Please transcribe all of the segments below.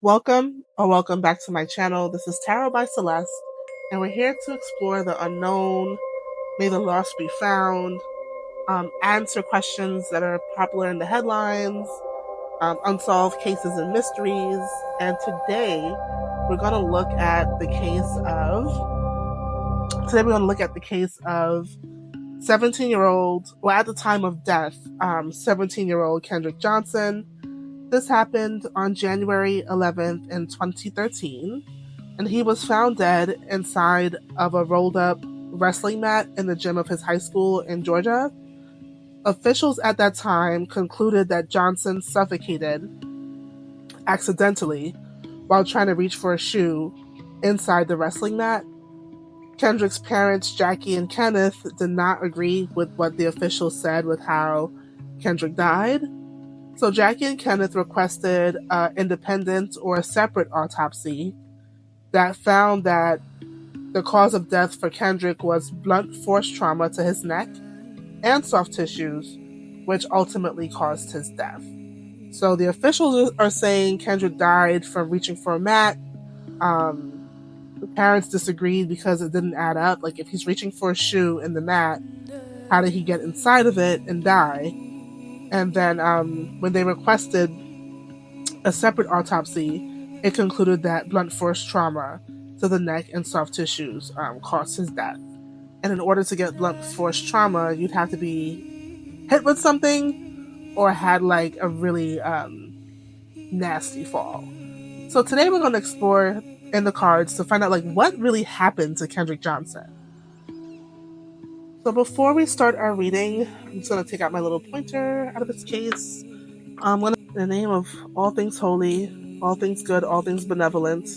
Welcome back to my channel. This is Tarot by Celeste, and we're here to explore the unknown, may the lost be found, answer questions that are popular in the headlines, unsolved cases and mysteries. And today we're going to look at the case of 17-year-old, well, at the time of death, 17-year-old Kendrick Johnson. This happened on January 11th in 2013, and he was found dead inside of a rolled-up wrestling mat in the gym of his high school in Georgia. Officials at that time concluded that Johnson suffocated accidentally while trying to reach for a shoe inside the wrestling mat. Kendrick's parents, Jackie and Kenneth, did not agree with what the officials said with how Kendrick died. So Jackie and Kenneth requested an independent or a separate autopsy that found that the cause of death for Kendrick was blunt force trauma to his neck and soft tissues, which ultimately caused his death. So the officials are saying Kendrick died from reaching for a mat. The parents disagreed because it didn't add up. Like, if he's reaching for a shoe in the mat, how did he get inside of it and die? And then when they requested a separate autopsy, it concluded that blunt force trauma to the neck and soft tissues caused his death. And in order to get blunt force trauma, you'd have to be hit with something or had like a really nasty fall. So today we're going to explore in the cards to find out like what really happened to Kendrick Johnson. So before we start our reading, I'm just going to take out my little pointer out of this case. I'm going to, in the name of all things holy, all things good, all things benevolent,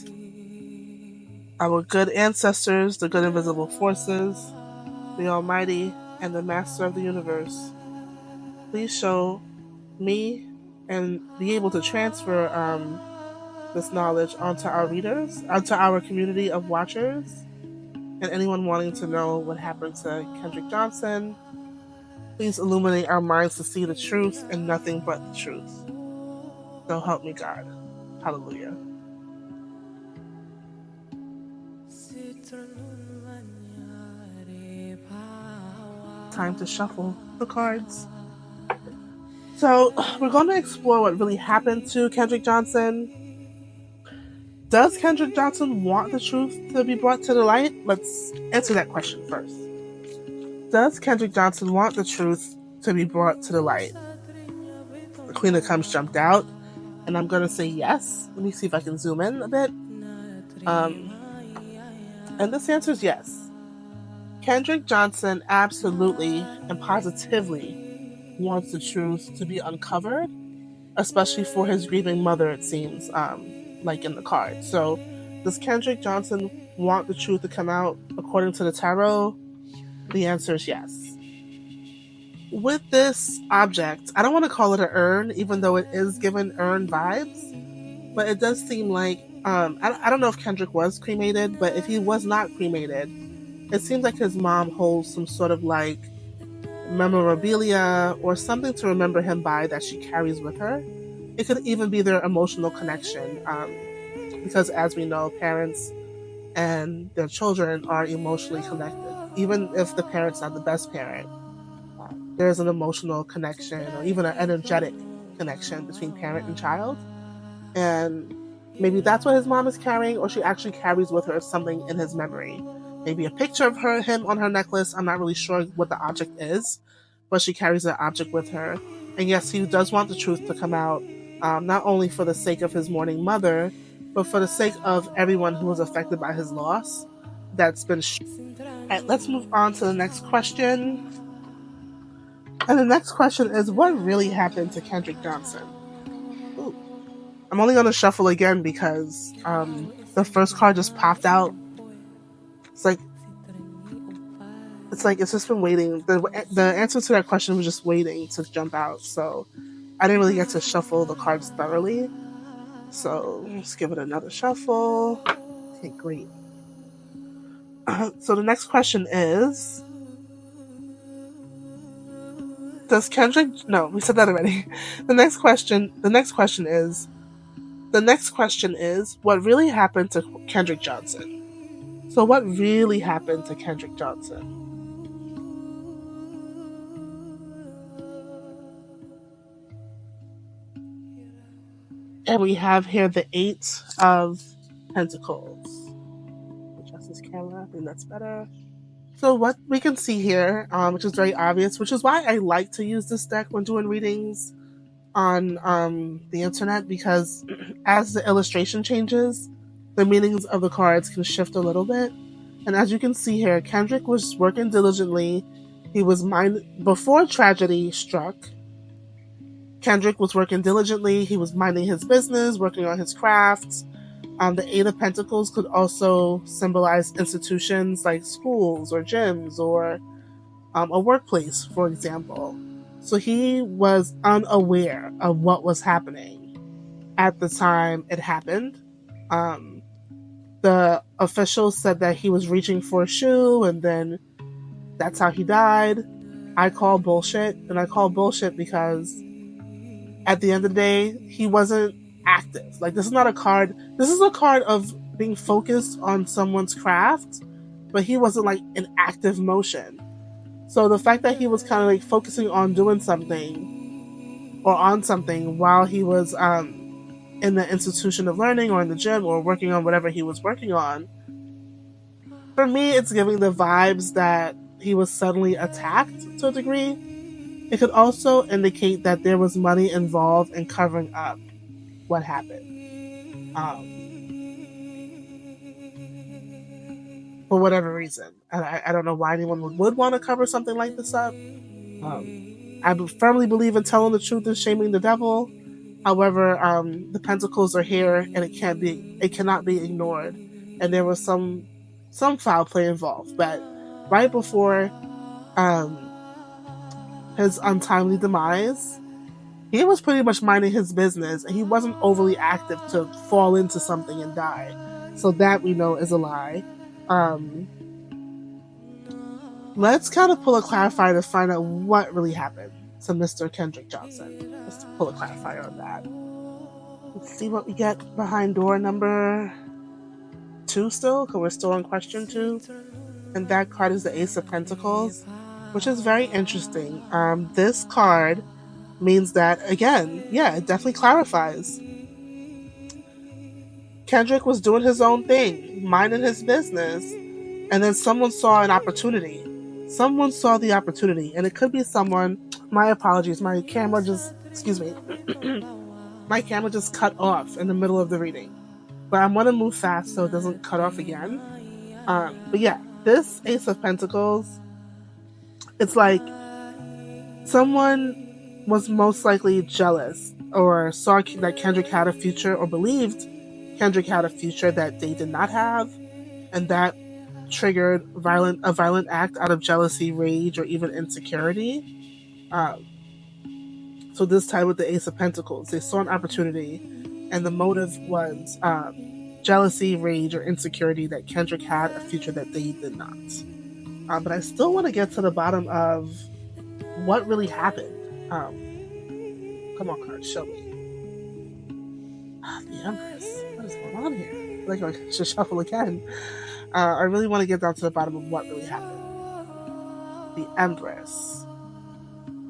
our good ancestors, the good invisible forces, the Almighty, and the Master of the universe, please show me and be able to transfer this knowledge onto our readers, onto our community of watchers, and anyone wanting to know what happened to Kendrick Johnson. Please illuminate our minds to see the truth and nothing but the truth. So help me God. Hallelujah. Time to shuffle the cards. So we're going to explore what really happened to Kendrick Johnson. Does Kendrick Johnson want the truth to be brought to the light? Let's answer that question first. Does Kendrick Johnson want the truth to be brought to the light? The Queen of Cups jumped out, and I'm going to say yes. Let me see if I can zoom in a bit. And this answer is yes. Kendrick Johnson absolutely and positively wants the truth to be uncovered, especially for his grieving mother, it seems, like in the card. So does Kendrick Johnson want the truth to come out according to the tarot? The answer is yes. With this object, I don't want to call it an urn, even though it is given urn vibes, but it does seem like, I don't know if Kendrick was cremated, but if he was not cremated, it seems like his mom holds some sort of like memorabilia or something to remember him by that she carries with her. It could even be their emotional connection, because as we know, parents and their children are emotionally connected. Even if the parent's not the best parent, there's an emotional connection or even an energetic connection between parent and child. And maybe that's what his mom is carrying, or she actually carries with her something in his memory. Maybe a picture of him on her necklace. I'm not really sure what the object is, but she carries that object with her. And yes, he does want the truth to come out, not only for the sake of his mourning mother, but for the sake of everyone who was affected by his loss. That's been Alright, let's move on to the next question. And the next question is, what really happened to Kendrick Johnson? Ooh. I'm only going to shuffle again because the first card just popped out. It's like it's just been waiting. The answer to that question was just waiting to jump out. So I didn't really get to shuffle the cards thoroughly. So let's give it another shuffle. Okay, great. So the next question is, does Kendrick... No, we said that already. The next question is, The next question is, what really happened to Kendrick Johnson? So what really happened to Kendrick Johnson? And we have here the Eight of Pentacles. Adjust this camera, I think that's better. So what we can see here, which is very obvious, which is why I like to use this deck when doing readings on the internet, because as the illustration changes, the meanings of the cards can shift a little bit. And as you can see here, Kendrick was working diligently. He was before tragedy struck. Kendrick was working diligently. He was minding his business, working on his crafts. The Eight of Pentacles could also symbolize institutions like schools or gyms or a workplace, for example. So he was unaware of what was happening at the time it happened. The officials said that he was reaching for a shoe and then that's how he died. I call bullshit, and I call bullshit because at the end of the day, he wasn't active. Like, this is not a card. This is a card of being focused on someone's craft, but he wasn't like in active motion. So the fact that he was kind of like focusing on doing something or on something while he was in the institution of learning or in the gym or working on whatever he was working on, for me, it's giving the vibes that he was suddenly attacked to a degree. It could also indicate that there was money involved in covering up what happened. For whatever reason. And I don't know why anyone would want to cover something like this up. I firmly believe in telling the truth and shaming the devil. However, the pentacles are here and it cannot be ignored. And there was some foul play involved. But right before his untimely demise, he was pretty much minding his business and he wasn't overly active to fall into something and die. So that we know is a lie. Let's kind of pull a clarifier to find out what really happened to Mr. Kendrick Johnson. Let's pull a clarifier on that. Let's see what we get behind door number 2 still, because we're still on question 2. And that card is the Ace of Pentacles, which is very interesting. This card means that, again, yeah, it definitely clarifies. Kendrick was doing his own thing, minding his business, and then someone saw an opportunity. Someone saw the opportunity, and it could be someone. My apologies, my camera just, excuse me, my camera just cut off in the middle of the reading. But I'm going to move fast so it doesn't cut off again. But yeah, this Ace of Pentacles, it's like someone was most likely jealous or saw that Kendrick had a future or believed Kendrick had a future that they did not have, and that triggered a violent act out of jealousy, rage, or even insecurity. So this time with the Ace of Pentacles, they saw an opportunity, and the motive was jealousy, rage, or insecurity that Kendrick had a future that they did not. But I still want to get to the bottom of what really happened. Come on, cards, show me. The Empress. What is going on here? Like, I should shuffle again. I really want to get down to the bottom of what really happened. The Empress.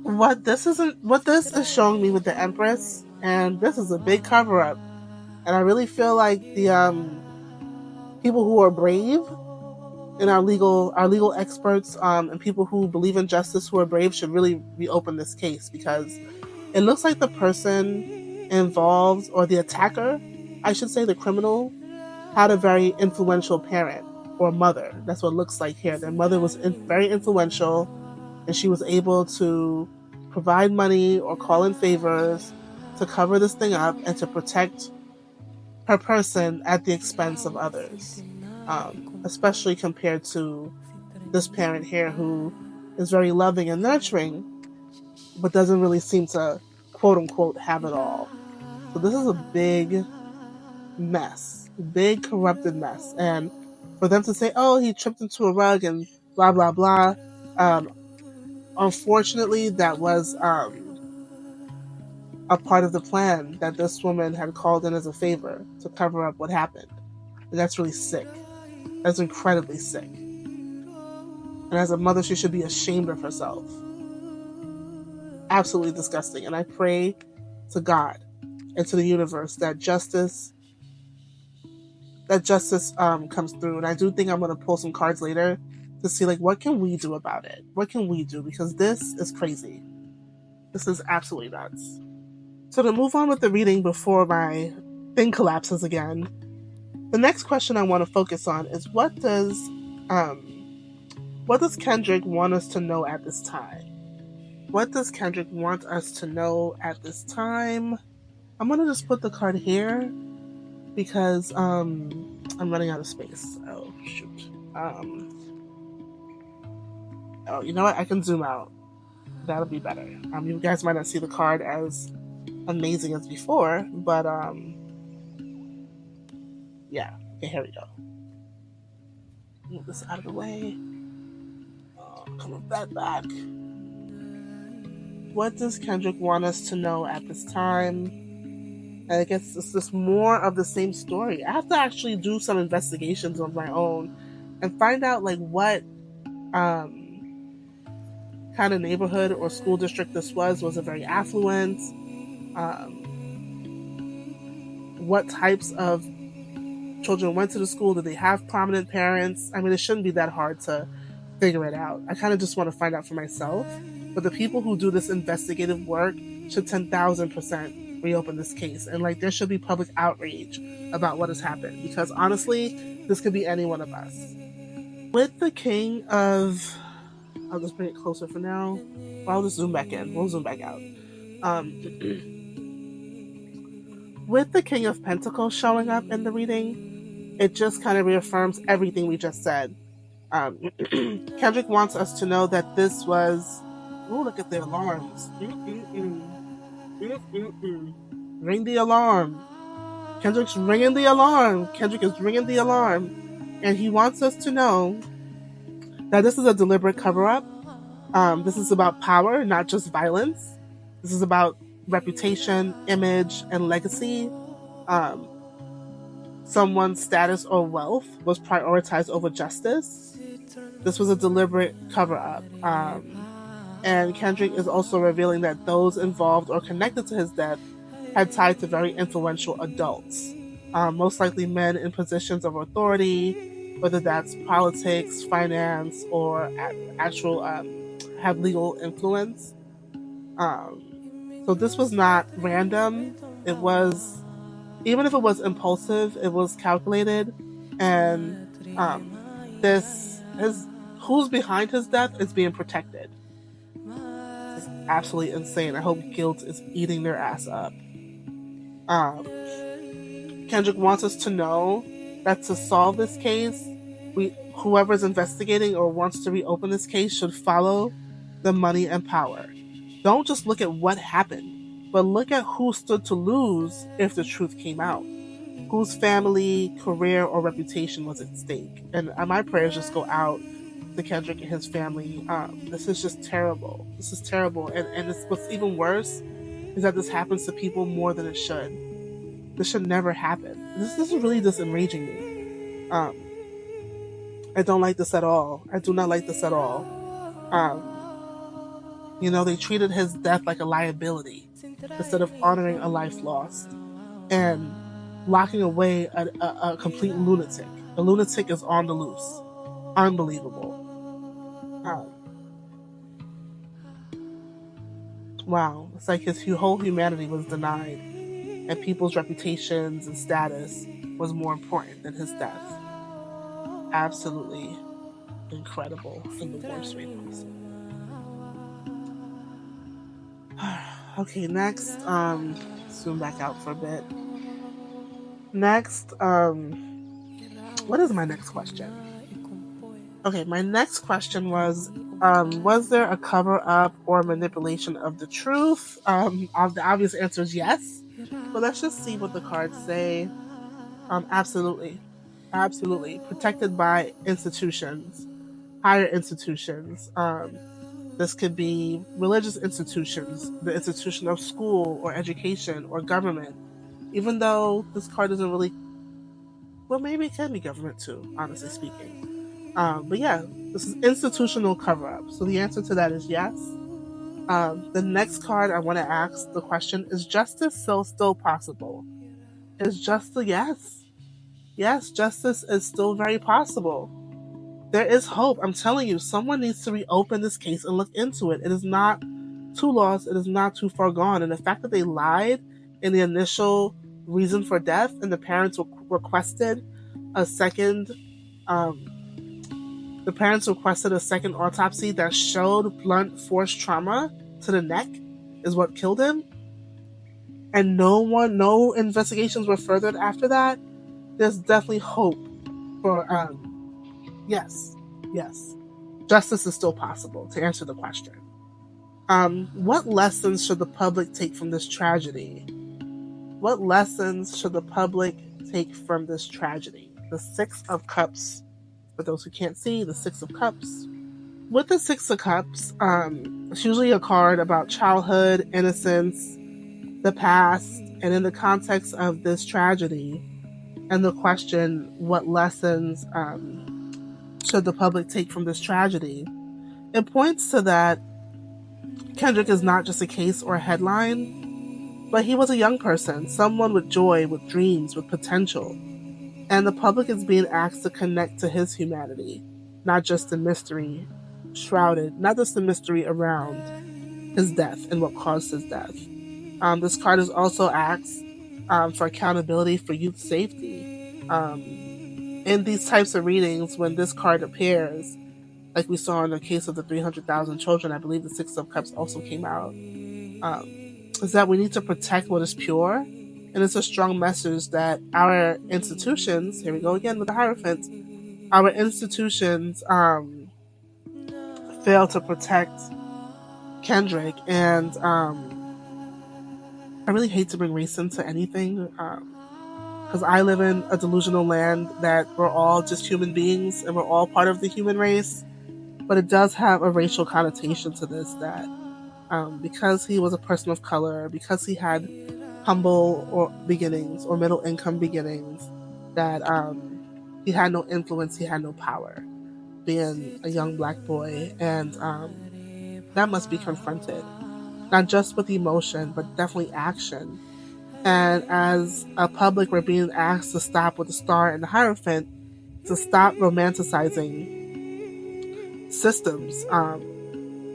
What this is showing me with the Empress, and this is a big cover up. And I really feel like the people who are brave and our legal experts and people who believe in justice who are brave should really reopen this case, because it looks like the person involved, or the attacker, I should say, the criminal, had a very influential parent or mother. That's what it looks like here. Their mother was very influential, and she was able to provide money or call in favors to cover this thing up and to protect her person at the expense of others, especially compared to this parent here who is very loving and nurturing, but doesn't really seem to, quote unquote, have it all. So this is a big mess, big corrupted mess. And for them to say, oh, he tripped into a rug and blah, blah, blah. Unfortunately, that was a part of the plan that this woman had called in as a favor to cover up what happened. And that's really sick. That's incredibly sick. And as a mother, she should be ashamed of herself. Absolutely disgusting. And I pray to God and to the universe that justice comes through. And I do think I'm going to pull some cards later to see, like, what can we do about it? What can we do? Because this is crazy. This is absolutely nuts. So to move on with the reading before my thing collapses again, the next question I want to focus on is what does Kendrick want us to know at this time? What does Kendrick want us to know at this time? I'm going to just put the card here because I'm running out of space. Oh, shoot. Oh, you know what? I can zoom out. That'll be better. You guys might not see the card as amazing as before, but yeah. Okay, here we go. Move this out of the way. Coming back. What does Kendrick want us to know at this time? And I guess it's just more of the same story. I have to actually do some investigations of my own and find out like what kind of neighborhood or school district this was. Was it very affluent? What types of children went to the school? Did they have prominent parents? I mean, it shouldn't be that hard to figure it out. I kind of just want to find out for myself. But the people who do this investigative work should 10,000% reopen this case. And like, there should be public outrage about what has happened. Because honestly, this could be any one of us. With the king of... I'll just bring it closer for now. Well, I'll just zoom back in. We'll zoom back out. With the King of Pentacles showing up in the reading, it just kind of reaffirms everything we just said. Kendrick wants us to know that this was... Oh, look at the alarms. Ring the alarm. Kendrick's ringing the alarm. Kendrick is ringing the alarm. And he wants us to know that this is a deliberate cover-up. This is about power, not just violence. This is about reputation, image, and legacy. Someone's status or wealth was prioritized over justice. This was a deliberate cover-up. And Kendrick is also revealing that those involved or connected to his death had ties to very influential adults, most likely men in positions of authority, whether that's politics, finance, or actual have legal influence. So this was not random. It was, even if it was impulsive, it was calculated. And who's behind his death is being protected. It's absolutely insane. I hope guilt is eating their ass up. Kendrick wants us to know that to solve this case, whoever's investigating or wants to reopen this case should follow the money and power. Don't just look at what happened, but look at who stood to lose if the truth came out. Whose family, career, or reputation was at stake. And my prayers just go out to Kendrick and his family. This is just terrible. This is terrible. And what's even worse is that this happens to people more than it should. This should never happen. This is really just enraging me. I don't like this at all. I do not like this at all. They treated his death like a liability instead of honoring a life lost and locking away a complete lunatic. A lunatic is on the loose. Unbelievable. Wow. It's like his whole humanity was denied, and people's reputations and status was more important than his death. Absolutely incredible in the worst way possible. Okay, next, zoom back out for a bit. Next, what is my next question? Okay, my next question was there a cover-up or manipulation of the truth? The obvious answer is yes, but let's just see what the cards say. Absolutely. Protected by institutions, higher institutions. This could be religious institutions, the institution of school or education or government, even though this card doesn't really, well, maybe it can be government too, honestly speaking. But yeah, this is institutional cover up. So the answer to that is yes. The next card I want to ask the question, is justice still possible? Is justice, yes. Yes, justice is still very possible. There is hope. I'm telling you, someone needs to reopen this case and look into it. It is not too lost. It is not too far gone. And the fact that they lied in the initial reason for death and the parents requested a second, the parents requested a second autopsy that showed blunt force trauma to the neck is what killed him. And no investigations were furthered after that. There's definitely hope for, yes. Justice is still possible, to answer the question. What lessons should the public take from this tragedy? What lessons should the public take from this tragedy? The Six of Cups. For those who can't see, the Six of Cups. With the Six of Cups, it's usually a card about childhood, innocence, the past, and in the context of this tragedy, and the question, what lessons should the public take from this tragedy? It points to that Kendrick is not just a case or a headline, but he was a young person, someone with joy, with dreams, with potential. And the public is being asked to connect to his humanity, not just the mystery shrouded, not just the mystery around his death and what caused his death. This card is also asked for accountability for youth safety. In these types of readings, when this card appears, like we saw in the case of the 300,000 children, I believe the Six of Cups also came out, is that we need to protect what is pure. And it's a strong message that our institutions, here we go again with the Hierophant, our institutions fail to protect Kendrick. And I really hate to bring race into anything, because I live in a delusional land that we're all just human beings and we're all part of the human race. But it does have a racial connotation to this, that because he was a person of color, because he had humble or beginnings or middle income beginnings, that he had no influence, he had no power, being a young black boy. And that must be confronted, not just with emotion, but definitely action. And as a public, we're being asked to stop with the Star and the Hierophant, to stop romanticizing systems,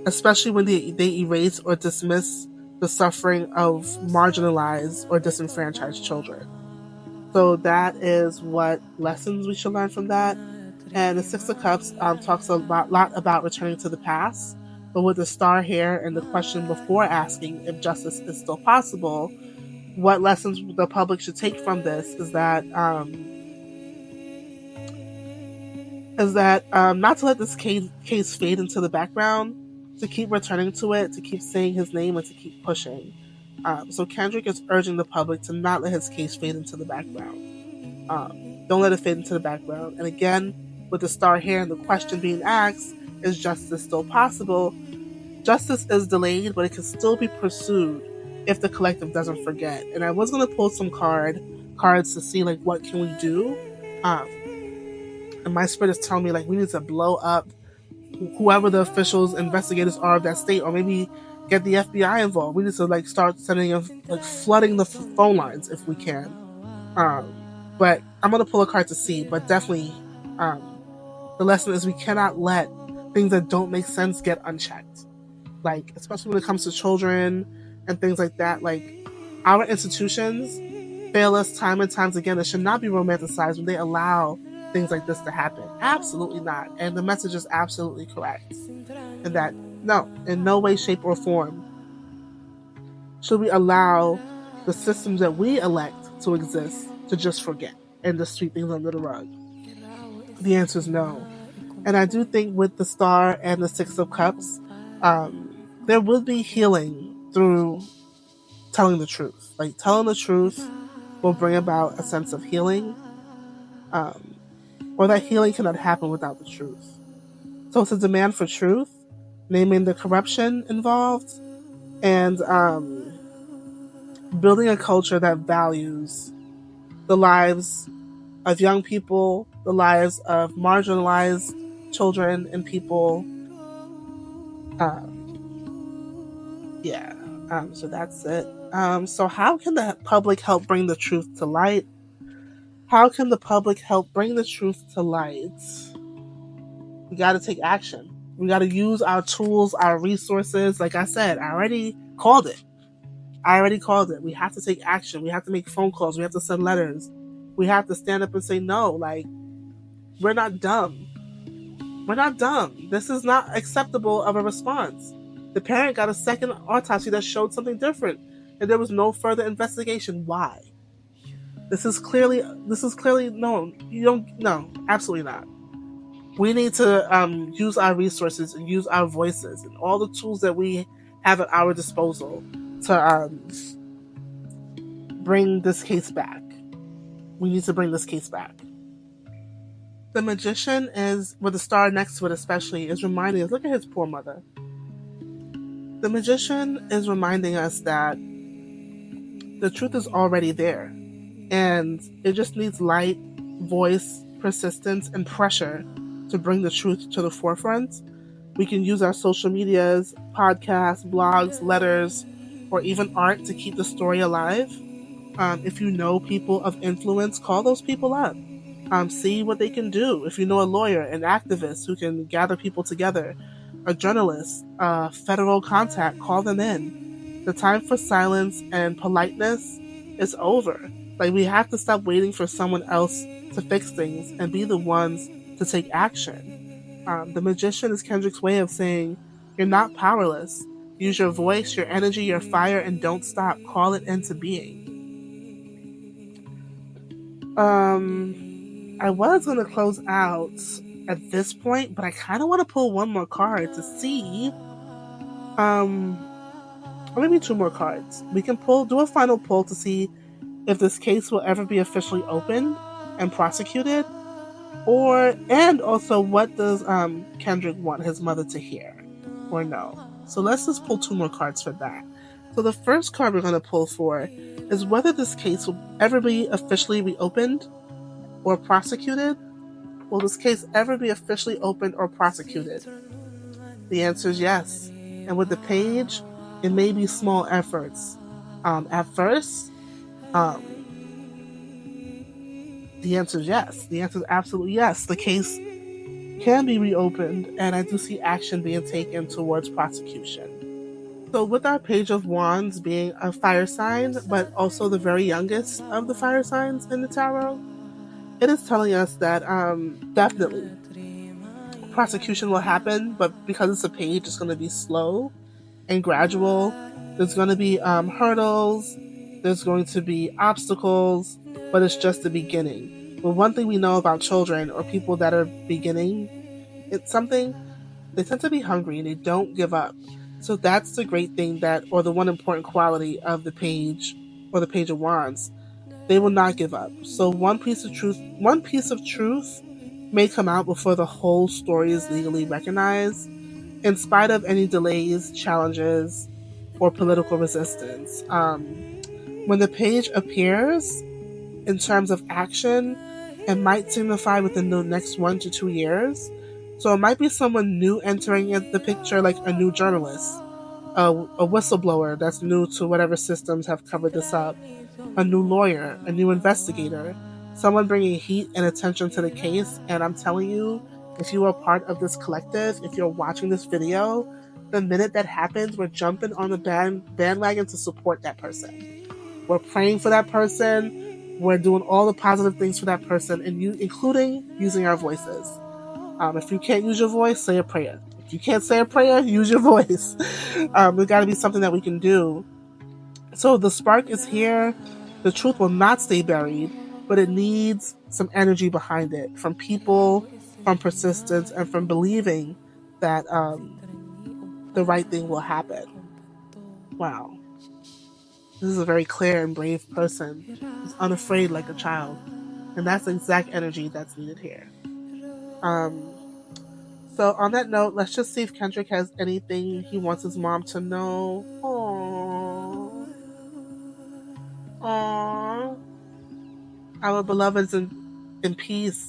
especially when they erase or dismiss the suffering of marginalized or disenfranchised children. So that is what lessons we should learn from that. And the Six of Cups talks a lot about returning to the past, but with the Star here and the question before asking if justice is still possible, what lessons the public should take from this is that not to let this case fade into the background, to keep returning to it, to keep saying his name, and to keep pushing. So Kendrick is urging the public to not let his case fade into the background. Don't let it fade into the background. And again, with the Star here and the question being asked, is justice still possible? Justice is delayed, but it can still be pursued if the collective doesn't forget. And I was going to pull some cards to see, like, what can we do? And my spirit is telling me, like, we need to blow up whoever the officials, investigators are of that state, or maybe get the FBI involved. We need to, like, start flooding the phone lines if we can. But I'm going to pull a card to see, but definitely the lesson is we cannot let things that don't make sense get unchecked. Like, especially when it comes to children and things like that. Like, our institutions fail us time and times again. It should not be romanticized when they allow things like this to happen. Absolutely not. And the message is absolutely correct. And that, no, in no way, shape, or form should we allow the systems that we elect to exist to just forget and to sweep things under the rug. The answer is no. And I do think with the Star and the Six of Cups, there will be healing through telling the truth. Like, telling the truth will bring about a sense of healing, or that healing cannot happen without the truth. So it's a demand for truth, naming the corruption involved, and building a culture that values the lives of young people, the lives of marginalized children and people. Yeah, so that's it. So how can the public help bring the truth to light? How can the public help bring the truth to light? We got to take action. We got to use our tools, our resources. Like I said, I already called it. We have to take action. We have to make phone calls. We have to send letters. We have to stand up and say no. Like, we're not dumb. We're not dumb. This is not acceptable of a response. The parent got a second autopsy that showed something different, and there was no further investigation. Why? This is clearly no. You don't. No, absolutely not. We need to use our resources and use our voices and all the tools that we have at our disposal to bring this case back. We need to bring this case back. The magician is, with the star next to it especially, is reminding us, look at his poor mother. The magician is reminding us that the truth is already there, and it just needs light, voice, persistence, and pressure to bring the truth to the forefront. We can use our social medias, podcasts, blogs, letters, or even art to keep the story alive. If you know people of influence, call those people up. See what they can do. If you know a lawyer, an activist who can gather people together, a journalist, a federal contact, call them in. The time for silence and politeness is over. Like, we have to stop waiting for someone else to fix things and be the ones to take action. The magician is Kendrick's way of saying, you're not powerless. Use your voice, your energy, your fire, and don't stop. Call it into being. I was going to close out at this point, but I kind of want to pull one more card to see. Or maybe two more cards. We can do a final pull to see if this case will ever be officially opened and prosecuted, and also what does Kendrick want his mother to hear or know. So let's just pull two more cards for that. So the first card we're going to pull for is whether this case will ever be officially reopened or prosecuted. Will this case ever be officially opened or prosecuted? The answer is yes. And with the page, it may be small efforts. At first, the answer is yes. The answer is absolutely yes. The case can be reopened, and I do see action being taken towards prosecution. So with our Page of Wands being a fire sign, but also the very youngest of the fire signs in the tarot, it is telling us that definitely prosecution will happen, but because it's a page, it's going to be slow and gradual. There's going to be hurdles, there's going to be obstacles, but it's just the beginning. But one thing we know about children or people that are beginning it's something, they tend to be hungry and they don't give up. So that's the great thing or the one important quality of the page or the Page of Wands. They will not give up. So one piece of truth may come out before the whole story is legally recognized, in spite of any delays, challenges, or political resistance. When the page appears, in terms of action, it might signify within the next 1 to 2 years. So it might be someone new entering the picture, like a new journalist, a whistleblower that's new to whatever systems have covered this up, a new lawyer, a new investigator, someone bringing heat and attention to the case. And I'm telling you, if you are part of this collective, if you're watching this video, the minute that happens, we're jumping on the bandwagon to support that person. We're praying for that person. We're doing all the positive things for that person, and including using our voices. If you can't use your voice, say a prayer. If you can't say a prayer, use your voice. There's got to be something that we can do. So the spark is here. The truth will not stay buried, but it needs some energy behind it from people, from persistence, and from believing that the right thing will happen. Wow. This is a very clear and brave person who's unafraid like a child. And that's the exact energy that's needed here. So on that note, let's just see if Kendrick has anything he wants his mom to know. Aww. Aww. Our beloved is in peace.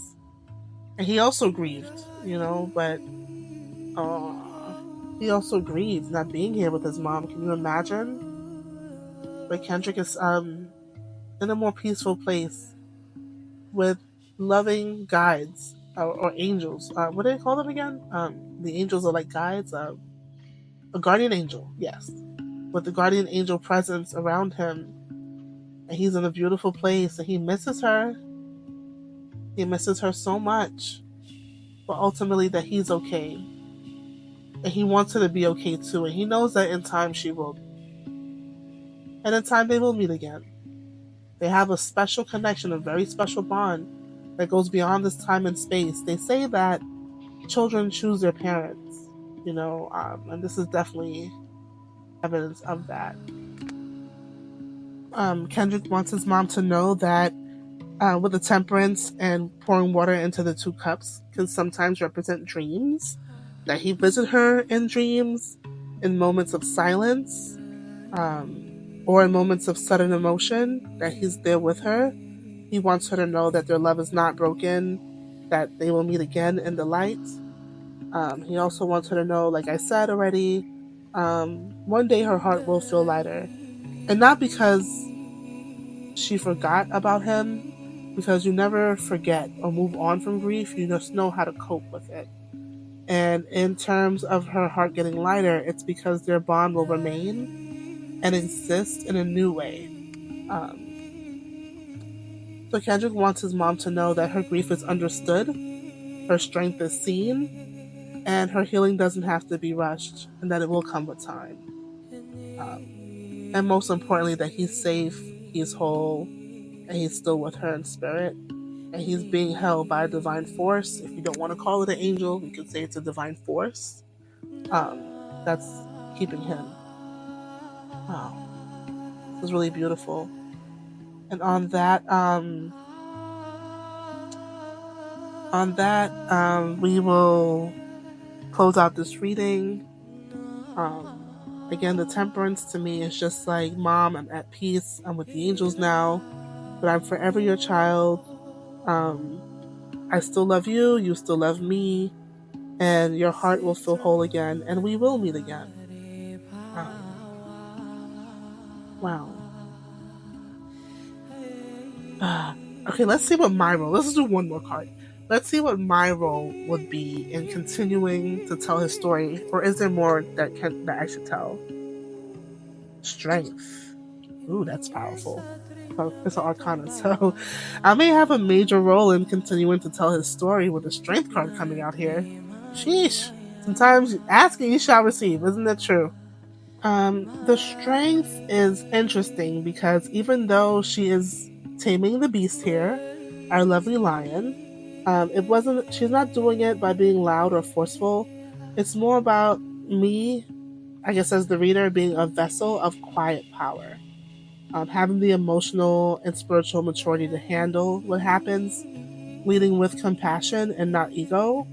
And he also grieved, but he also grieved not being here with his mom. Can you imagine? But Kendrick is in a more peaceful place with loving guides or angels. What do they call them again? The angels are like guides. A guardian angel, yes, with the guardian angel presence around him, and he's in a beautiful place, and he misses her. He misses her so much, but ultimately that he's okay, and he wants her to be okay too, and he knows that in time she will, and in time they will meet again. They have a special connection, a very special bond that goes beyond this time and space. They say that children choose their parents, and this is definitely evidence of that. Kendrick wants his mom to know that with the temperance and pouring water into the two cups can sometimes represent dreams, that he visits her in dreams, in moments of silence, or in moments of sudden emotion, that he's there with her. He wants her to know that their love is not broken, that they will meet again in the light. He also wants her to know, like I said already, one day her heart will feel lighter. And not because she forgot about him, because you never forget or move on from grief, you just know how to cope with it. And in terms of her heart getting lighter, it's because their bond will remain and exist in a new way. So Kendrick wants his mom to know that her grief is understood, her strength is seen, and her healing doesn't have to be rushed, and that it will come with time. And most importantly, that he's safe, he's whole, and he's still with her in spirit. And he's being held by a divine force. If you don't want to call it an angel, we could say it's a divine force that's keeping him. Wow, this is really beautiful. And we will close out this reading. Again, the temperance to me is just like, Mom, I'm at peace. I'm with the angels now, but I'm forever your child. I still love you. You still love me. And your heart will feel whole again, and we will meet again. Wow. Okay, let's see what my role. Let's do one more card. Let's see what my role would be in continuing to tell his story, or is there more that I should tell? Strength. Ooh, that's powerful. It's an arcana, so I may have a major role in continuing to tell his story with the strength card coming out here. Sheesh. Sometimes asking you shall receive, isn't that true? The strength is interesting because even though she is taming the beast here, our lovely lion, she's not doing it by being loud or forceful. It's more about me, I guess, as the reader, being a vessel of quiet power. Having the emotional and spiritual maturity to handle what happens, leading with compassion and not ego,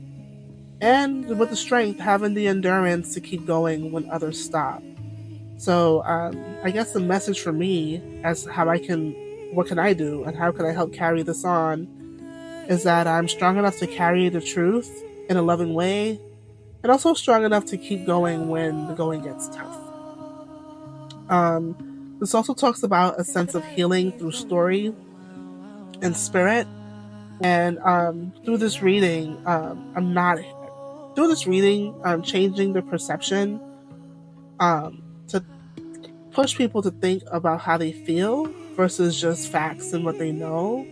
and with the strength, having the endurance to keep going when others stop. So I guess the message for me as what can I do and how can I help carry this on, is that I'm strong enough to carry the truth in a loving way, and also strong enough to keep going when the going gets tough. This also talks about a sense of healing through story and spirit. And through this reading, I'm changing the perception to push people to think about how they feel versus just facts and what they know.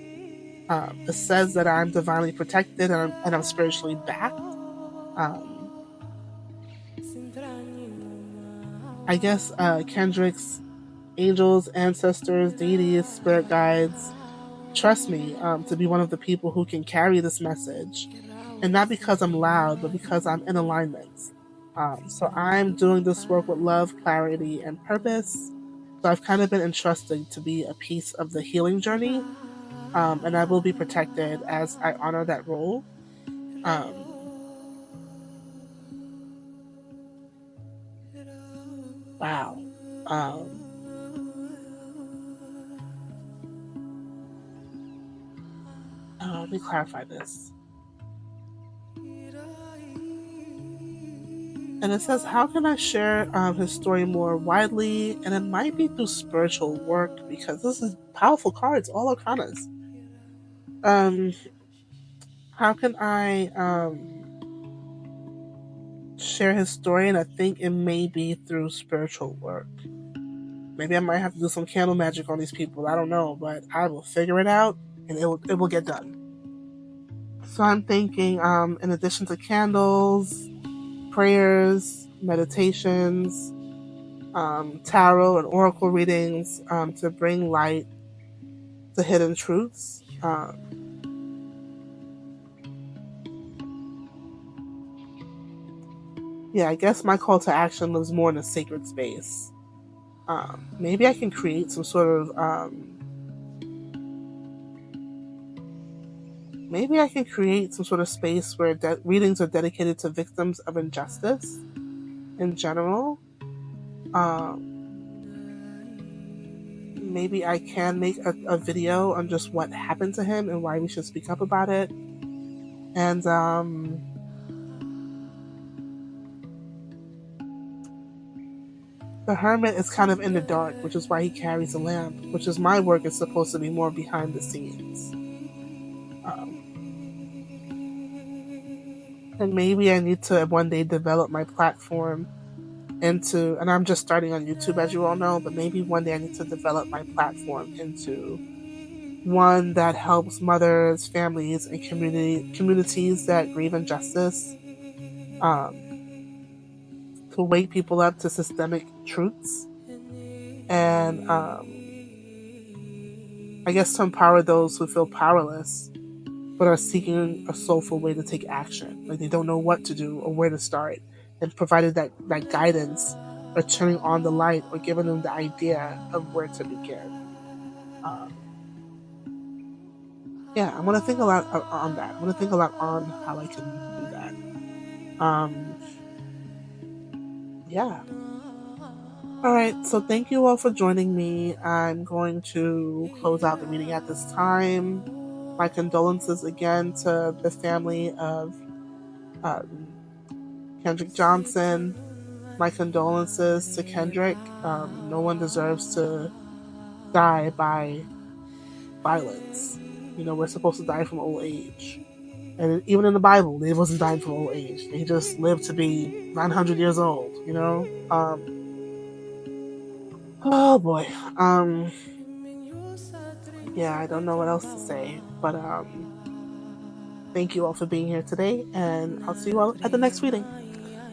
It says that I'm divinely protected and I'm spiritually backed. I guess Kendrick's angels, ancestors, deities, spirit guides trust me to be one of the people who can carry this message. And not because I'm loud, but because I'm in alignment. So I'm doing this work with love, clarity, and purpose. So I've kind of been entrusted to be a piece of the healing journey. And I will be protected as I honor that role. Wow. Um, Let me clarify this. And it says, how can I share his story more widely? And it might be through spiritual work because this is powerful cards, all arcanas. Um, how can I share his story? And I think it may be through spiritual work. Maybe I might have to do some candle magic on these people. I don't know, but I will figure it out and it will get done. So I'm thinking, in addition to candles, prayers, meditations, tarot and oracle readings, to bring light to hidden truths. Yeah, I guess my call to action lives more in a sacred space. Maybe I can create some sort of space where readings are dedicated to victims of injustice in general. Maybe I can make a video on just what happened to him and why we should speak up about it. And the hermit is kind of in the dark, which is why he carries a lamp, which is my work is supposed to be more behind the scenes. And maybe I need to one day develop my platform into, and I'm just starting on YouTube, as you all know, but maybe one day I need to develop my platform into one that helps mothers, families, and communities that grieve injustice, um, to wake people up to systemic truths, and I guess to empower those who feel powerless but are seeking a soulful way to take action. Like they don't know what to do or where to start, and provided that guidance or turning on the light or giving them the idea of where to begin. Um, yeah, I'm gonna think a lot on that. I'm gonna think a lot on how I can do that. Um, yeah. All right. So thank you all for joining me. I'm going to close out the meeting at this time. My condolences again to the family of um, Kendrick Johnson. My condolences to Kendrick. No one deserves to die by violence. You know, we're supposed to die from old age. And even in the Bible, they wasn't dying from old age. They just lived to be 900 years old, you know? Oh boy. Um, yeah, I don't know what else to say, but thank you all for being here today, and I'll see you all at the next reading.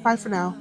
Bye for now.